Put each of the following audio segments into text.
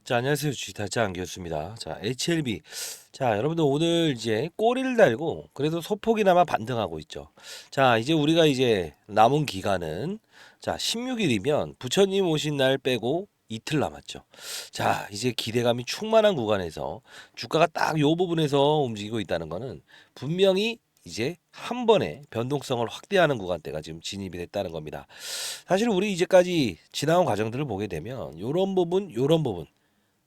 자, 안녕하세요. 주식타짜 안기였습니다. 자, HLB. 자, 여러분들 오늘 이제 꼬리를 달고 그래도 소폭이나마 반등하고 있죠. 자, 이제 우리가 이제 남은 기간은 자, 16일이면 부처님 오신 날 빼고 이틀 남았죠. 자, 이제 기대감이 충만한 구간에서 주가가 딱 요 부분에서 움직이고 있다는 거는 분명히 이제 한 번에 변동성을 확대하는 구간대가 지금 진입이 됐다는 겁니다. 사실 우리 이제까지 지나온 과정들을 보게 되면 요런 부분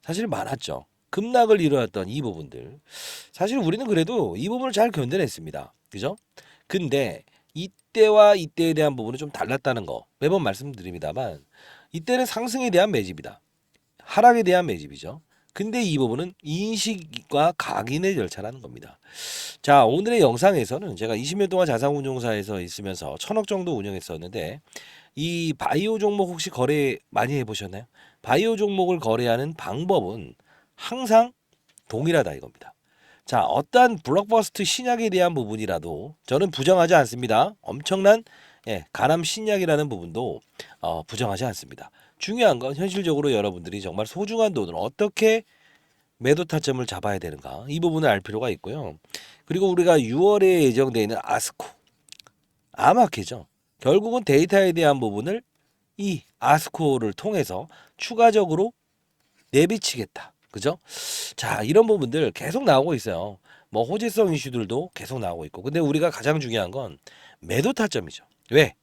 사실 많았죠. 급락을 이루었던 이 부분들. 사실 우리는 그래도 이 부분을 잘 견뎌냈습니다. 그죠? 근데 이때와 이때에 대한 부분은 좀 달랐다는 거 매번 말씀드립니다만 이때는 상승에 대한 매집이다. 하락에 대한 매집이죠. 근데 이 부분은 인식과 각인의 절차라는 겁니다. 자, 오늘의 영상에서는 제가 20년 동안 자산운용사에서 있으면서 1000억 정도 운영했었는데 이 바이오 종목 혹시 거래 많이 해보셨나요? 바이오 종목을 거래하는 방법은 항상 동일하다 이겁니다. 자, 어떠한 블록버스트 신약에 대한 부분이라도 저는 부정하지 않습니다. 엄청난 가남 신약이라는 부분도 부정하지 않습니다. 중요한 건 현실적으로 여러분들이 정말 소중한 돈을 어떻게 매도 타점을 잡아야 되는가 이 부분을 알 필요가 있고요. 그리고 우리가 6월에 예정되어 있는 아스코 아마케죠. 결국은 데이터에 대한 부분을 이 아스코를 통해서 추가적으로 내비치겠다. 그죠? 자, 이런 부분들 계속 나오고 있어요. 뭐 호재성 이슈들도 계속 나오고 있고. 근데 우리가 가장 중요한 건 매도 타점이죠. 왜?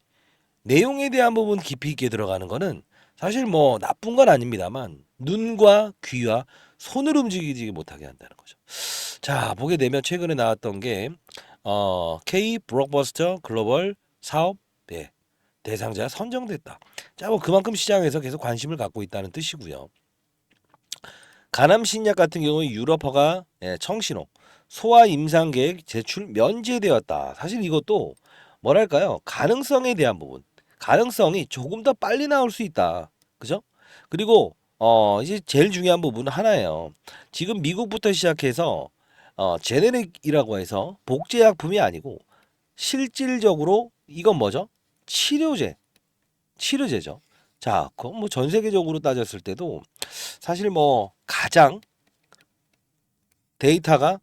내용에 대한 부분 깊이 있게 들어가는 거는 사실 뭐 나쁜 건 아닙니다만 눈과 귀와 손을 움직이지 못하게 한다는 거죠. 자, 보게 되면 최근에 나왔던 게 K 블록버스터 글로벌 사업 대상자 선정됐다. 자, 뭐 그만큼 시장에서 계속 관심을 갖고 있다는 뜻이고요. 가남 신약 같은 경우 유럽허가 청신호 소아 임상 계획 제출 면제되었다. 사실 이것도 뭐랄까요? 가능성에 대한 부분. 가능성이 조금 더 빨리 나올 수 있다. 그죠? 그리고 이제 제일 중요한 부분은 하나예요. 지금 미국부터 시작해서 제네릭이라고 해서 복제약품이 아니고 실질적으로 이건 뭐죠? 치료제. 치료제죠. 자, 그건 뭐 전 세계적으로 따졌을 때도 사실 뭐 가장 데이터가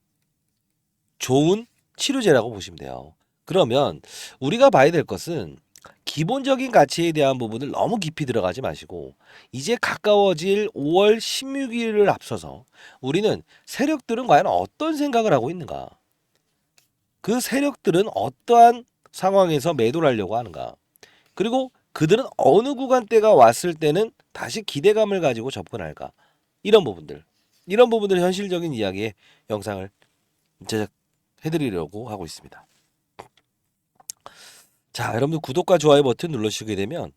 좋은 치료제라고 보시면 돼요. 그러면 우리가 봐야 될 것은 기본적인 가치에 대한 부분을 너무 깊이 들어가지 마시고 이제 가까워질 5월 16일을 앞서서 우리는 세력들은 과연 어떤 생각을 하고 있는가? 그 세력들은 어떠한 상황에서 매도를 하려고 하는가? 그리고 그들은 어느 구간대가 왔을 때는 다시 기대감을 가지고 접근할까? 이런 부분들. 이런 부분들 현실적인 이야기의 영상을 제작해드리려고 하고 있습니다. 자, 여러분들 구독과 좋아요 버튼 눌러주시게 되면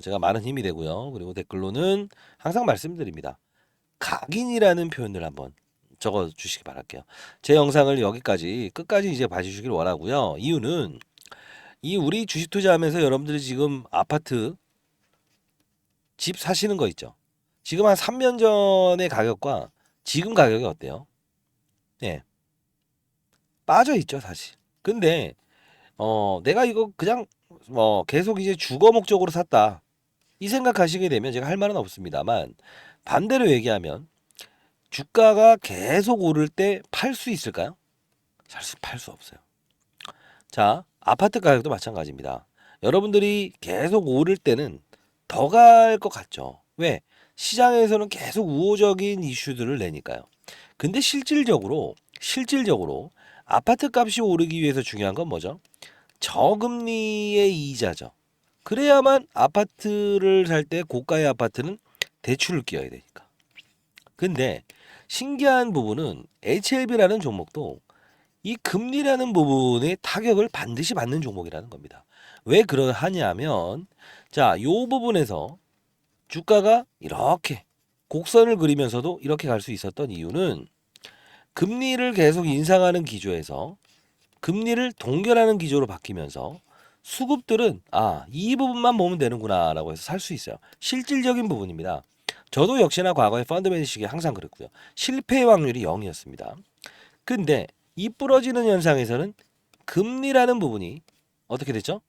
제가 많은 힘이 되고요. 그리고 댓글로는 항상 말씀드립니다. 각인이라는 표현을 한번 적어 주시기 바랄게요. 제 영상을 여기까지 끝까지 이제 봐주시길 원하고요. 이유는 이 우리 주식 투자하면서 여러분들이 지금 아파트 집 사시는 거 있죠. 지금 한 3년 전의 가격과 지금 가격이 어때요? 네, 빠져 있죠, 사실. 근데 내가 이거 그냥 뭐 계속 이제 주거 목적으로 샀다. 이 생각하시게 되면 제가 할 말은 없습니다만 반대로 얘기하면 주가가 계속 오를 때 팔 수 있을까요? 팔 수 없어요. 자, 아파트 가격도 마찬가지입니다. 여러분들이 계속 오를 때는 더 갈 것 같죠. 왜? 시장에서는 계속 우호적인 이슈들을 내니까요. 근데 실질적으로 아파트 값이 오르기 위해서 중요한 건 뭐죠? 저금리의 이자죠. 그래야만 아파트를 살 때 고가의 아파트는 대출을 끼워야 되니까. 근데 신기한 부분은 HLB라는 종목도 이 금리라는 부분의 타격을 반드시 받는 종목이라는 겁니다. 왜 그러하냐면 자, 요 부분에서 주가가 이렇게 곡선을 그리면서도 이렇게 갈 수 있었던 이유는 금리를 계속 인상하는 기조에서 금리를 동결하는 기조로 바뀌면서 수급들은 이 부분만 보면 되는구나라고 해서 살 수 있어요. 실질적인 부분입니다. 저도 역시나 과거에 펀드 매니식에 항상 그랬고요. 실패 확률이 0이었습니다. 근데 이 부러지는 현상에서는 금리라는 부분이 어떻게 됐죠?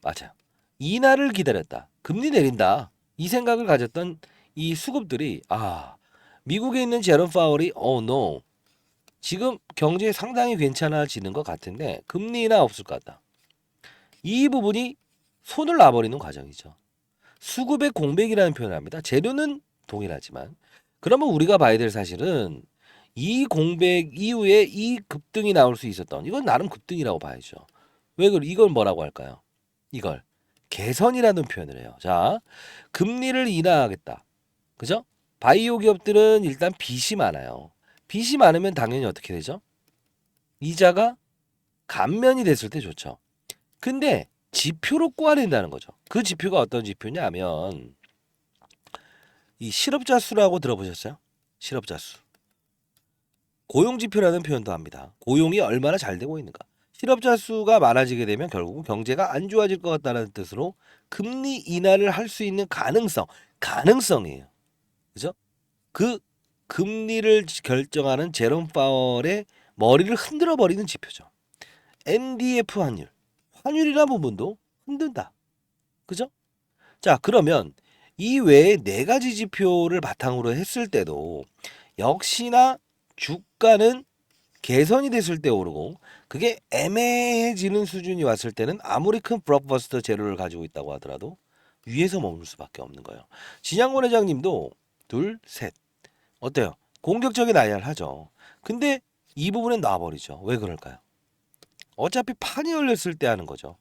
맞아요. 인하를 기다렸다. 금리 내린다. 이 생각을 가졌던 이 수급들이 미국에 있는 제롬 파월이 no 지금 경제 상당히 괜찮아지는 것 같은데 금리 인하 없을 것 같다. 이 부분이 손을 놔버리는 과정이죠. 수급의 공백이라는 표현을 합니다. 재료는 동일하지만 그러면 우리가 봐야 될 사실은 이 공백 이후에 이 급등이 나올 수 있었던 이건 나름 급등이라고 봐야죠. 왜 그래? 이걸 뭐라고 할까요? 이걸 개선이라는 표현을 해요. 자, 금리를 인하하겠다. 그죠? 바이오 기업들은 일단 빚이 많아요. 빚이 많으면 당연히 어떻게 되죠? 이자가 감면이 됐을 때 좋죠. 근데 지표로 꼬아낸다는 거죠. 그 지표가 어떤 지표냐면 이 실업자 수라고 들어보셨어요? 실업자 수. 고용 지표라는 표현도 합니다. 고용이 얼마나 잘 되고 있는가. 실업자 수가 많아지게 되면 결국은 경제가 안 좋아질 것 같다는 뜻으로 금리 인하를 할 수 있는 가능성이에요. 그죠? 그 금리를 결정하는 제롬 파월의 머리를 흔들어 버리는 지표죠. NDF 환율이라는 부분도 흔든다. 그죠? 자, 그러면 이 외에 네 가지 지표를 바탕으로 했을 때도 역시나 주가는 개선이 됐을 때 오르고 그게 애매해지는 수준이 왔을 때는 아무리 큰 블록버스터 재료를 가지고 있다고 하더라도 위에서 머물 수밖에 없는 거예요. 진양권 회장님도 둘, 셋. 어때요? 공격적인 IR 하죠. 근데 이 부분에 놔버리죠. 왜 그럴까요? 어차피 판이 열렸을 때 하는 거죠.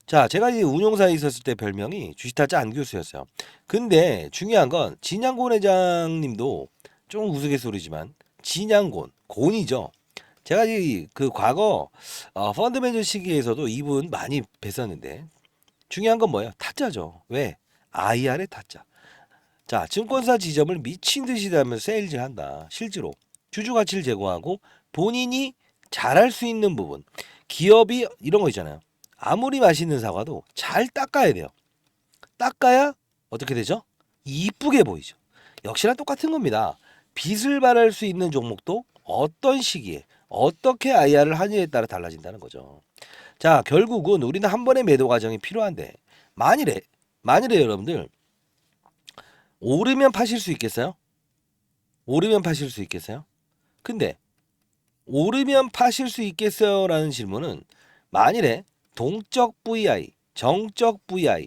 자, 제가 이 운용사에 있었을 때 별명이 주식타짜 안교수였어요. 근데 중요한 건 진양곤 회장님도 좀 우스갯소리지만 진양곤, 곤이죠. 제가 그 과거 펀드 매니저 시기에서도 이분 많이 뵀었는데 중요한 건 뭐예요? 타짜죠. 왜? IR의 타짜. 자, 증권사 지점을 미친 듯이 다면서 세일즈 한다. 실제로 주주 가치를 제고하고 본인이 잘할 수 있는 부분, 기업이 이런 거 있잖아요. 아무리 맛있는 사과도 잘 닦아야 돼요. 닦아야 어떻게 되죠? 이쁘게 보이죠. 역시나 똑같은 겁니다. 빚을 발할 수 있는 종목도 어떤 시기에 어떻게 IR을 하느냐에 따라 달라진다는 거죠. 자, 결국은 우리는 한 번의 매도 과정이 필요한데 만일에 여러분들 오르면 파실 수 있겠어요? 오르면 파실 수 있겠어요? 근데 오르면 파실 수 있겠어요라는 질문은 만일에 동적 VI, 정적 VI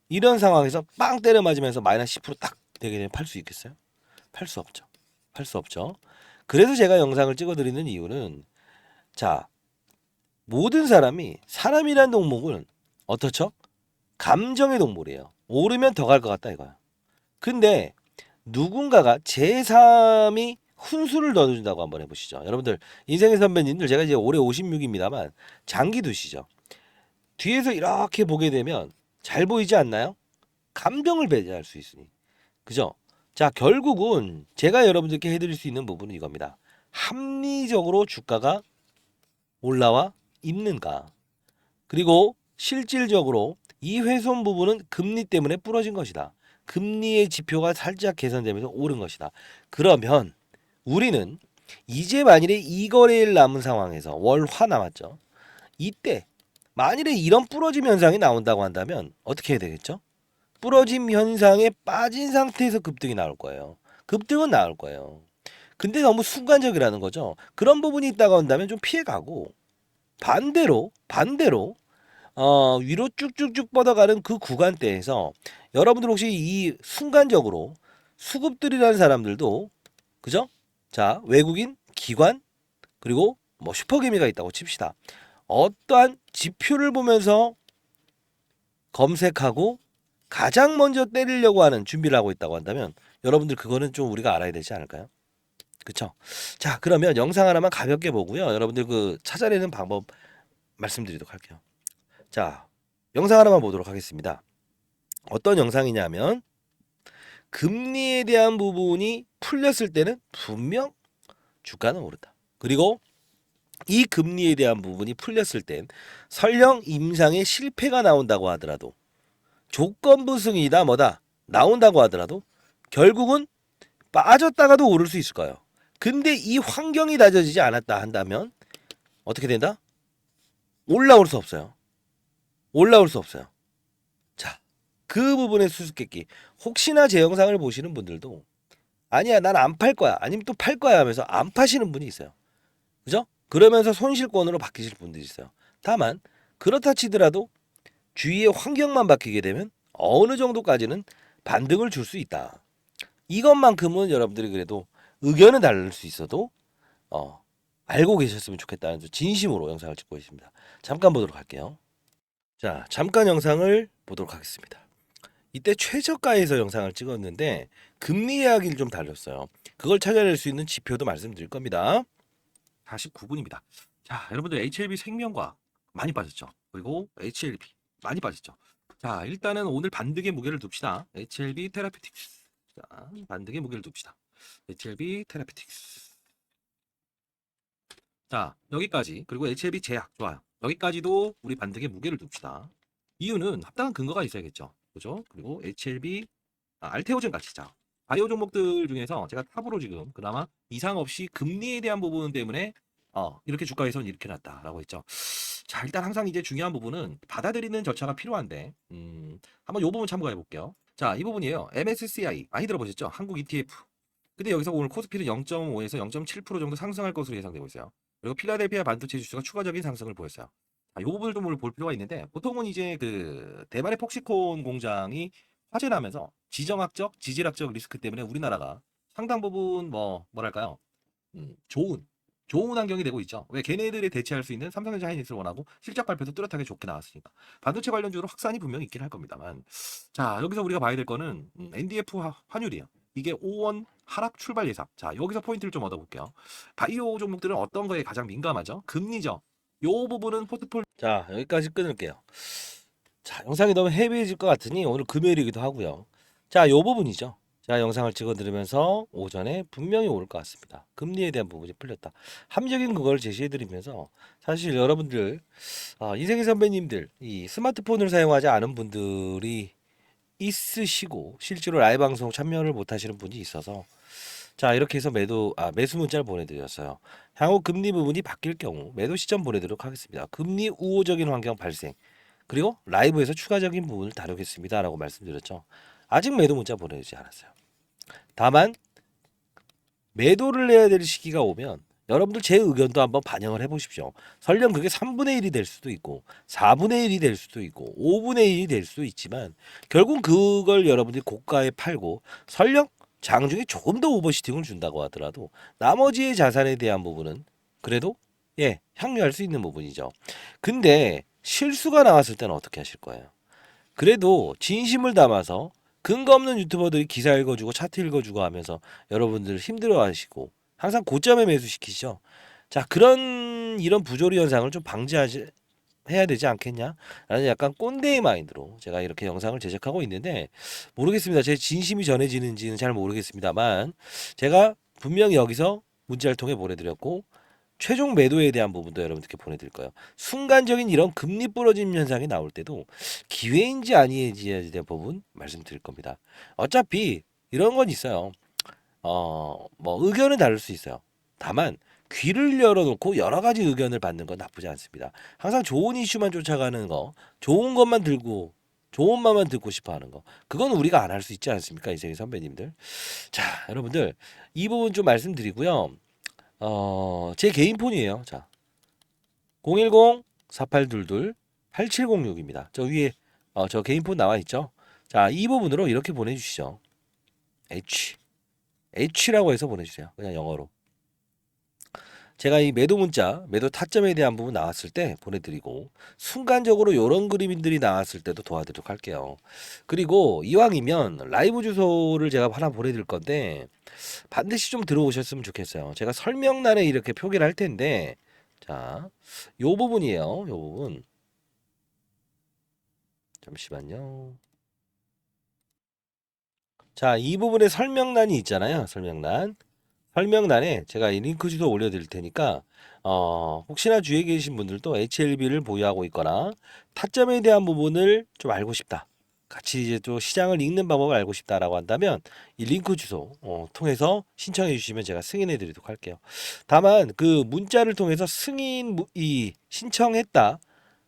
이런 상황에서 빵 때려 맞으면서 마이너스 10%딱 되게 되면 팔 수 있겠어요? 팔 수 없죠. 팔 수 없죠. 그래서 제가 영상을 찍어드리는 이유는 자, 모든 사람이라는 동목은 어떻죠? 감정의 동물이에요. 오르면 더 갈 것 같다 이거야. 근데 누군가가 제3이 훈수를 넣어준다고 한번 해보시죠. 여러분들 인생의 선배님들 제가 이제 올해 56입니다만 장기 두시죠. 뒤에서 이렇게 보게 되면 잘 보이지 않나요? 감정을 배제할 수 있으니. 그죠? 자, 결국은 제가 여러분들께 해드릴 수 있는 부분은 이겁니다. 합리적으로 주가가 올라와 있는가. 그리고 실질적으로 이 훼손 부분은 금리 때문에 부러진 것이다. 금리의 지표가 살짝 개선되면서 오른 것이다. 그러면 우리는 이제 만일에 이 거래일 남은 상황에서 월화 남았죠. 이때 만일에 이런 부러짐 현상이 나온다고 한다면 어떻게 해야 되겠죠? 부러짐 현상에 빠진 상태에서 급등이 나올 거예요. 급등은 나올 거예요. 근데 너무 순간적이라는 거죠. 그런 부분이 있다고 한다면 좀 피해가고 반대로 위로 쭉쭉쭉 뻗어가는 그 구간대에서 여러분들 혹시 이 순간적으로 수급들이라는 사람들도 그죠? 자, 외국인, 기관 그리고 뭐 슈퍼개미가 있다고 칩시다. 어떠한 지표를 보면서 검색하고 가장 먼저 때리려고 하는 준비를 하고 있다고 한다면 여러분들 그거는 좀 우리가 알아야 되지 않을까요? 그쵸? 자, 그러면 영상 하나만 가볍게 보고요. 여러분들 그 찾아내는 방법 말씀드리도록 할게요. 자, 영상 하나만 보도록 하겠습니다. 어떤 영상이냐면 금리에 대한 부분이 풀렸을 때는 분명 주가는 오른다. 그리고 이 금리에 대한 부분이 풀렸을 땐 설령 임상의 실패가 나온다고 하더라도 조건부 승이다 뭐다 나온다고 하더라도 결국은 빠졌다가도 오를 수 있을 거예요. 근데 이 환경이 다져지지 않았다 한다면 어떻게 된다? 올라올 수 없어요. 올라올 수 없어요. 자, 그 부분의 수수께끼. 혹시나 제 영상을 보시는 분들도 아니야, 난 안 팔 거야. 아니면 또 팔 거야 하면서 안 파시는 분이 있어요. 그죠? 그러면서 손실권으로 바뀌실 분들이 있어요. 다만 그렇다 치더라도 주위의 환경만 바뀌게 되면 어느 정도까지는 반등을 줄 수 있다. 이것만큼은 여러분들이 그래도 의견은 다를 수 있어도 알고 계셨으면 좋겠다는 진심으로 영상을 찍고 있습니다. 잠깐 보도록 할게요. 자, 잠깐 영상을 보도록 하겠습니다. 이때 최저가에서 영상을 찍었는데 금리 이야기를 좀 다뤘어요. 그걸 찾아낼 수 있는 지표도 말씀드릴 겁니다. 49분입니다. 자, 여러분들 HLB 생명과학 많이 빠졌죠. 그리고 HLB 많이 빠졌죠. 자, 일단은 오늘 반등의 무게를 둡시다. HLB 테라피틱스. 자, 반등의 무게를 둡시다. HLB 테라피틱스. 자, 여기까지. 그리고 HLB 제약 좋아요. 여기까지도 우리 반등의 무게를 둡시다. 이유는 합당한 근거가 있어야겠죠. 그죠? 그리고 HLB 알테오젠 같이 자. 바이오 종목들 중에서 제가 탑으로 지금 그나마 이상 없이 금리에 대한 부분 때문에 이렇게 주가에선 이렇게 났다라고 했죠. 자, 일단 항상 이제 중요한 부분은 받아들이는 절차가 필요한데 한번 요 부분 참고해 볼게요. 자, 이 부분이에요. MSCI 많이 들어보셨죠? 한국 ETF. 근데 여기서 오늘 코스피는 0.5에서 0.7% 정도 상승할 것으로 예상되고 있어요. 그리고 필라델피아 반도체 지수가 추가적인 상승을 보였어요. 이 부분을 좀 볼 필요가 있는데 보통은 이제 그 대만의 폭시콘 공장이 화재 나면서 지정학적, 지질학적 리스크 때문에 우리나라가 상당 부분 뭐랄까요? 좋은 환경이 되고 있죠. 왜 걔네들이 대체할 수 있는 삼성전자 하이닉스를 원하고 실적 발표도 뚜렷하게 좋게 나왔으니까 반도체 관련주로 확산이 분명히 있긴 할 겁니다만 자 여기서 우리가 봐야 될 거는 NDF 환율이에요. 이게 5원 하락 출발 예상. 자 여기서 포인트를 좀 얻어볼게요. 바이오 종목들은 어떤 거에 가장 민감하죠? 금리죠. 요 부분은 포트폴리오. 자 여기까지 끊을게요. 자 영상이 너무 헤비해질 것 같으니 오늘 금요일이기도 하고요. 자 요 부분이죠. 자 영상을 찍어 드리면서 오전에 분명히 올 것 같습니다. 금리에 대한 부분이 풀렸다. 합리적인 그걸 제시해 드리면서 사실 여러분들 인생의 선배님들 이 스마트폰을 사용하지 않은 분들이 있으시고 실제로 라이브 방송 참여를 못 하시는 분이 있어서 자 이렇게 해서 매수 문자를 보내드렸어요. 향후 금리 부분이 바뀔 경우 매도 시점 보내드리도록 하겠습니다. 금리 우호적인 환경 발생 그리고 라이브에서 추가적인 부분을 다루겠습니다라고 말씀드렸죠. 아직 매도 문자 보내주지 않았어요. 다만 매도를 해야 될 시기가 오면 여러분들 제 의견도 한번 반영을 해보십시오. 설령 그게 3분의 1이 될 수도 있고 4분의 1이 될 수도 있고 5분의 1이 될 수도 있지만 결국 그걸 여러분들이 고가에 팔고 설령 장중에 조금 더 오버시팅을 준다고 하더라도 나머지의 자산에 대한 부분은 그래도 향유할 수 있는 부분이죠. 근데 실수가 나왔을 때는 어떻게 하실 거예요? 그래도 진심을 담아서 근거 없는 유튜버들이 기사 읽어주고 차트 읽어주고 하면서 여러분들 힘들어하시고 항상 고점에 매수시키시죠. 자 이런 부조리 현상을 좀 해야 되지 않겠냐? 라는 약간 꼰대의 마인드로 제가 이렇게 영상을 제작하고 있는데 모르겠습니다. 제 진심이 전해지는지는 잘 모르겠습니다만 제가 분명히 여기서 문자를 통해 보내드렸고 최종 매도에 대한 부분도 여러분들께 보내드릴 거예요. 순간적인 이런 금리 부러짐 현상이 나올 때도 기회인지 아니인지에 대한 부분 말씀드릴 겁니다. 어차피 이런 건 있어요. 의견은 다를 수 있어요. 다만 귀를 열어놓고 여러 가지 의견을 받는 건 나쁘지 않습니다. 항상 좋은 이슈만 쫓아가는 거, 좋은 것만 들고 좋은 말만 듣고 싶어 하는 거. 그건 우리가 안 할 수 있지 않습니까? 이생의 선배님들. 자, 여러분들 이 부분 좀 말씀드리고요. 제 개인 폰이에요. 자, 010-4822-8706입니다. 저 위에 저 개인 폰 나와 있죠. 자, 이 부분으로 이렇게 보내주시죠. H라고 해서 보내주세요. 그냥 영어로. 제가 이 매도 문자, 매도 타점에 대한 부분 나왔을 때 보내드리고 순간적으로 이런 그림들이 나왔을 때도 도와드리도록 할게요. 그리고 이왕이면 라이브 주소를 제가 하나 보내드릴 건데 반드시 좀 들어오셨으면 좋겠어요. 제가 설명란에 이렇게 표기를 할 텐데 자, 요 부분이에요. 요 부분. 잠시만요. 자, 이 부분에 설명란이 있잖아요. 설명란에 제가 이 링크 주소 올려드릴 테니까 혹시나 주위에 계신 분들도 HLB를 보유하고 있거나 타점에 대한 부분을 좀 알고 싶다. 같이 이제 또 시장을 읽는 방법을 알고 싶다라고 한다면 이 링크 주소 통해서 신청해 주시면 제가 승인해 드리도록 할게요. 다만 그 문자를 통해서 이 신청했다.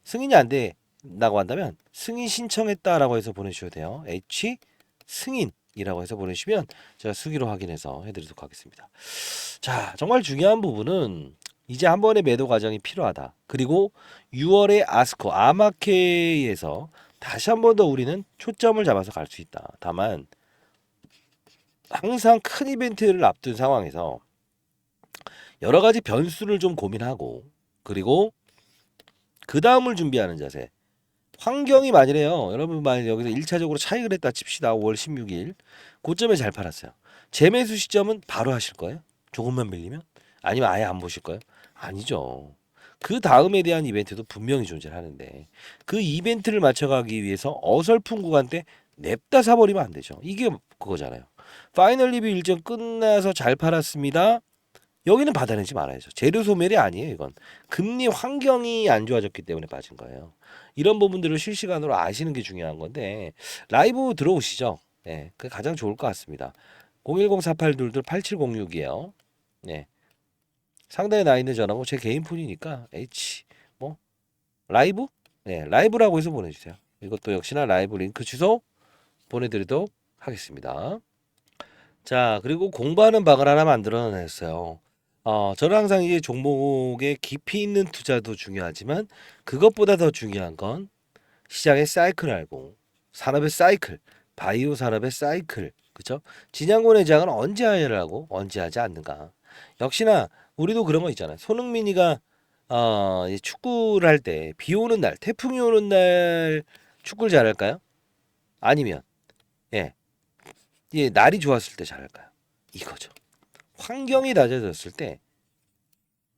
승인이 안 돼. 신청했다고 한다면 승인 신청했다라고 해서 보내주셔도 돼요. H 승인이라고 해서 보내주시면 제가 수기로 확인해서 해드리도록 하겠습니다. 자, 정말 중요한 부분은 이제 한 번의 매도 과정이 필요하다. 그리고 6월에 아스코 아마케에서 다시 한 번 더 우리는 초점을 잡아서 갈 수 있다. 다만 항상 큰 이벤트를 앞둔 상황에서 여러 가지 변수를 좀 고민하고 그리고 그 다음을 준비하는 자세. 환경이 만일에요. 여러분 만약 여기서 1차적으로 차익을 했다 칩시다. 5월 16일. 고점에 잘 팔았어요. 재매수 시점은 바로 하실 거예요? 조금만 밀리면? 아니면 아예 안 보실 거예요? 아니죠. 그 다음에 대한 이벤트도 분명히 존재하는데 그 이벤트를 맞춰가기 위해서 어설픈 구간 때 냅다 사버리면 안 되죠. 이게 그거잖아요. 파이널 리뷰 일정 끝나서 잘 팔았습니다. 여기는 받아내지 말아야죠. 재료 소멸이 아니에요, 이건. 금리 환경이 안 좋아졌기 때문에 빠진 거예요. 이런 부분들을 실시간으로 아시는 게 중요한 건데 라이브 들어오시죠. 네, 그게 가장 좋을 것 같습니다. 010-4822-8706이에요. 네. 상단에 나 있는 전화고 제 개인 폰이니까 H 뭐 라이브? 네, 라이브라고 해서 보내주세요. 이것도 역시나 라이브 링크 주소 보내드리도록 하겠습니다. 자, 그리고 공부하는 방을 하나 만들어냈어요. 저는 항상 이게 종목에 깊이 있는 투자도 중요하지만 그것보다 더 중요한 건 시장의 사이클을 알고 산업의 사이클, 바이오 산업의 사이클, 그죠? 진양고 내장은 언제 하야를 하고 언제 하지 않는가. 역시나 우리도 그런 거 있잖아요. 손흥민이가 이 축구를 할 때 비 오는 날, 태풍이 오는 날 축구를 잘할까요? 아니면 예, 날이 좋았을 때 잘할까요? 이거죠. 환경이 낮아졌을 때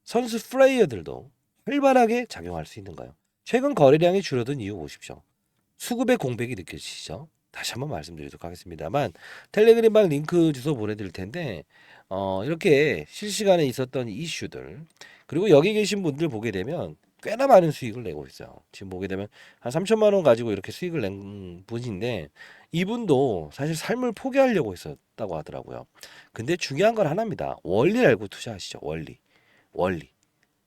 선수 플레이어들도 활발하게 작용할 수 있는가요? 최근 거래량이 줄어든 이유 보십시오. 수급의 공백이 느껴지시죠? 다시 한번 말씀드리도록 하겠습니다만 텔레그램방 링크 주소 보내드릴 텐데 이렇게 실시간에 있었던 이슈들 그리고 여기 계신 분들 보게 되면 꽤나 많은 수익을 내고 있어요. 지금 보게 되면 한 3천만 원 가지고 이렇게 수익을 낸 분인데 이분도 사실 삶을 포기하려고 했었다고 하더라고요. 근데 중요한 건 하나입니다. 원리 알고 투자하시죠. 원리. 원리.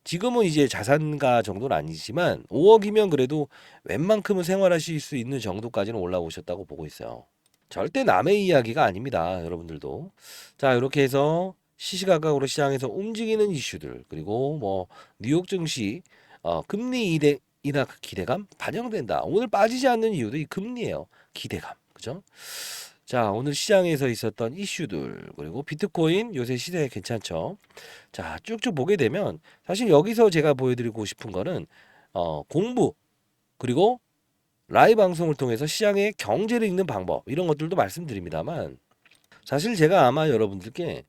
지금은 이제 자산가 정도는 아니지만 5억이면 그래도 웬만큼은 생활하실 수 있는 정도까지는 올라오셨다고 보고 있어요. 절대 남의 이야기가 아닙니다. 여러분들도. 자, 이렇게 해서 시시각각으로 시장에서 움직이는 이슈들 그리고 뭐 뉴욕 증시 금리 인하 기대감 반영된다. 오늘 빠지지 않는 이유도 이 금리예요. 기대감. 그죠? 자, 오늘 시장에서 있었던 이슈들 그리고 비트코인 요새 시세 괜찮죠? 자, 쭉쭉 보게 되면 사실 여기서 제가 보여드리고 싶은 거는 공부 그리고 라이브 방송을 통해서 시장의 경제를 읽는 방법 이런 것들도 말씀드립니다만 사실 제가 아마 여러분들께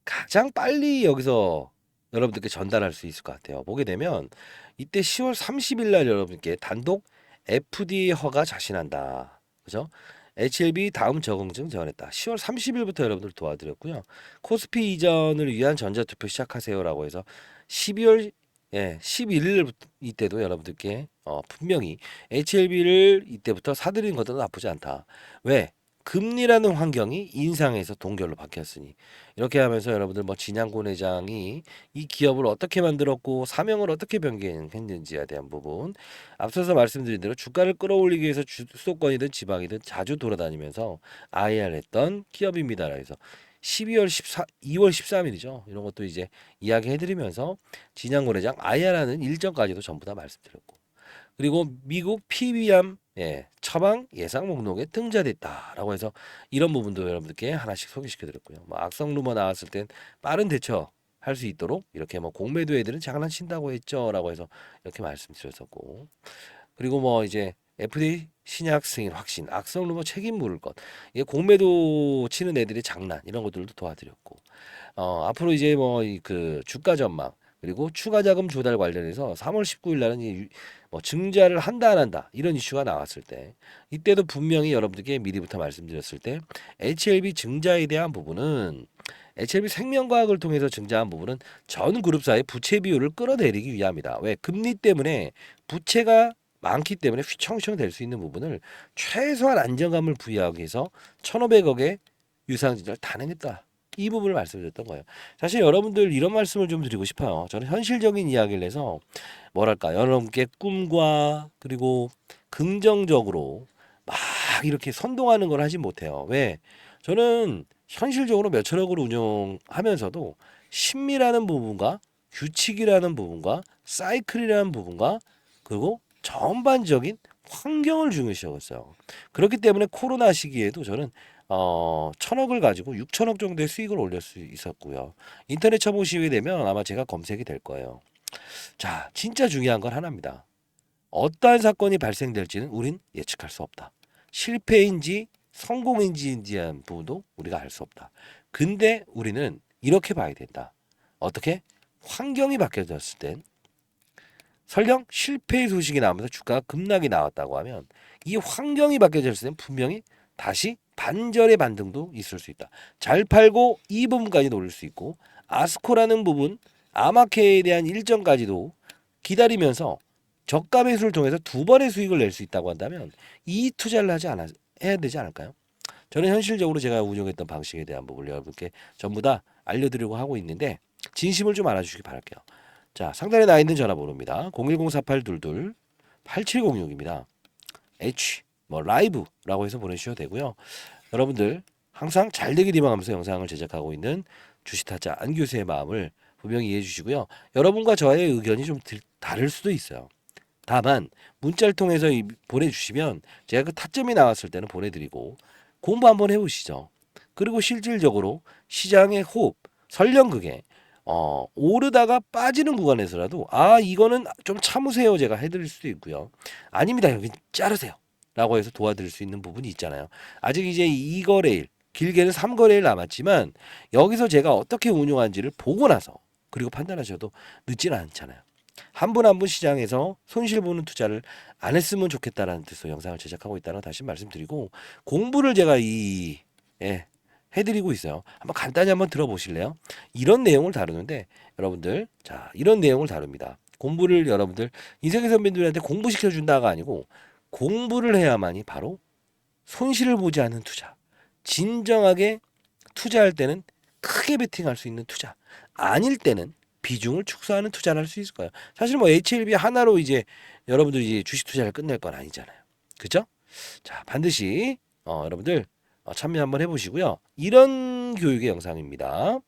가장 빨리 여기서 여러분들께 전달할 수 있을 것 같아요. 보게 되면 이때 10월 30일 날 여러분께 단독 FD 허가 자신한다. 그죠? HLB 다음 적응증 제언했다. 10월 30일부터 여러분들 도와드렸고요. 코스피 이전을 위한 전자투표 시작하세요라고 해서 12월 11일 이때도 여러분들께 분명히 HLB를 이때부터 사드리는 것도 나쁘지 않다. 왜? 금리라는 환경이 인상에서 동결로 바뀌었으니 이렇게 하면서 여러분들 뭐 진양곤 회장이 이 기업을 어떻게 만들었고 사명을 어떻게 변경했는지에 대한 부분 앞서서 말씀드린 대로 주가를 끌어올리기 위해서 수도권이든 지방이든 자주 돌아다니면서 IR 했던 기업입니다. 그래서 2월 13일이죠. 이런 것도 이제 이야기해드리면서 진양곤 회장 IR하는 일정까지도 전부 다 말씀드렸고 그리고 미국 PBM 처방 예상 목록에 등재됐다라고 해서 이런 부분도 여러분들께 하나씩 소개시켜드렸고요. 뭐 악성 루머 나왔을 땐 빠른 대처 할 수 있도록 이렇게 뭐 공매도 애들은 장난친다고 했죠라고 해서 이렇게 말씀드렸었고 그리고 뭐 이제 FDA 신약 승인 확신 악성 루머 책임 물을 것 이게 공매도 치는 애들의 장난 이런 것들도 도와드렸고 앞으로 이제 뭐 그 주가 전망 그리고 추가 자금 조달 관련해서 3월 19일 날은 뭐 증자를 한다 안 한다 이런 이슈가 나왔을 때 이때도 분명히 여러분들께 미리부터 말씀드렸을 때 HLB 증자에 대한 부분은 HLB 생명과학을 통해서 증자한 부분은 전 그룹사의 부채 비율을 끌어내리기 위함이다. 왜? 금리 때문에 부채가 많기 때문에 휘청휘청 될 수 있는 부분을 최소한 안정감을 부여하기 위해서 1,500억의 유상증자를 단행했다. 이 부분을 말씀드렸던 거예요. 사실 여러분들 이런 말씀을 좀 드리고 싶어요. 저는 현실적인 이야기를 해서 뭐랄까 여러분께 꿈과 그리고 긍정적으로 막 이렇게 선동하는 걸 하진 못해요. 왜? 저는 현실적으로 몇천억을 운영하면서도 심리라는 부분과 규칙이라는 부분과 사이클이라는 부분과 그리고 전반적인 환경을 중요시하고 있어요. 그렇기 때문에 코로나 시기에도 저는 천억을 가지고 6천억 정도의 수익을 올릴 수 있었고요. 인터넷 쳐보시게 되면 아마 제가 검색이 될 거예요. 자, 진짜 중요한 건 하나입니다. 어떠한 사건이 발생될지는 우린 예측할 수 없다. 실패인지 성공인지에 대한 부분도 우리가 알 수 없다. 근데 우리는 이렇게 봐야 된다. 어떻게? 환경이 바뀌어졌을 땐 설령 실패의 소식이 나오면서 주가가 급락이 나왔다고 하면 이 환경이 바뀌어졌을 땐 분명히 다시 반절의 반등도 있을 수 있다. 잘 팔고 이 부분까지 노릴 수 있고 아스코라는 부분 아마케에 대한 일정까지도 기다리면서 저가 매수를 통해서 두 번의 수익을 낼 수 있다고 한다면 이 투자를 해야 되지 않을까요? 저는 현실적으로 제가 운영했던 방식에 대한 부분을 여러분께 전부 다 알려드리려고 하고 있는데 진심을 좀 알아주시기 바랄게요. 자, 상단에 나 있는 전화번호입니다. 010-4822-8706입니다. H 뭐 라이브라고 해서 보내주셔도 되고요. 여러분들 항상 잘 되길 희망하면서 영상을 제작하고 있는 주식타짜 안교수의 마음을 분명히 이해해 주시고요. 여러분과 저의 의견이 좀 다를 수도 있어요. 다만 문자를 통해서 보내주시면 제가 그 타점이 나왔을 때는 보내드리고 공부 한번 해보시죠. 그리고 실질적으로 시장의 호흡, 설령 그게 오르다가 빠지는 구간에서라도 이거는 좀 참으세요 제가 해드릴 수도 있고요. 아닙니다 여기 자르세요 라고 해서 도와드릴 수 있는 부분이 있잖아요. 아직 이제 2거래일 길게는 3거래일 남았지만 여기서 제가 어떻게 운용한지를 보고 나서 그리고 판단하셔도 늦지는 않잖아요. 한 분 한 분 시장에서 손실 보는 투자를 안 했으면 좋겠다라는 뜻으로 영상을 제작하고 있다는 거 다시 말씀드리고 공부를 제가 해드리고 있어요. 한번 간단히 한번 들어보실래요? 이런 내용을 다루는데 여러분들 자 이런 내용을 다룹니다. 공부를 여러분들 인생의 선배들한테 공부시켜 준다가 아니고 공부를 해야만이 바로 손실을 보지 않는 투자. 진정하게 투자할 때는 크게 베팅할 수 있는 투자. 아닐 때는 비중을 축소하는 투자를 할 수 있을 거예요. 사실 뭐 HLB 하나로 이제 여러분들 이제 주식 투자를 끝낼 건 아니잖아요. 그죠? 자, 반드시 여러분들 참여 한번 해보시고요. 이런 교육의 영상입니다.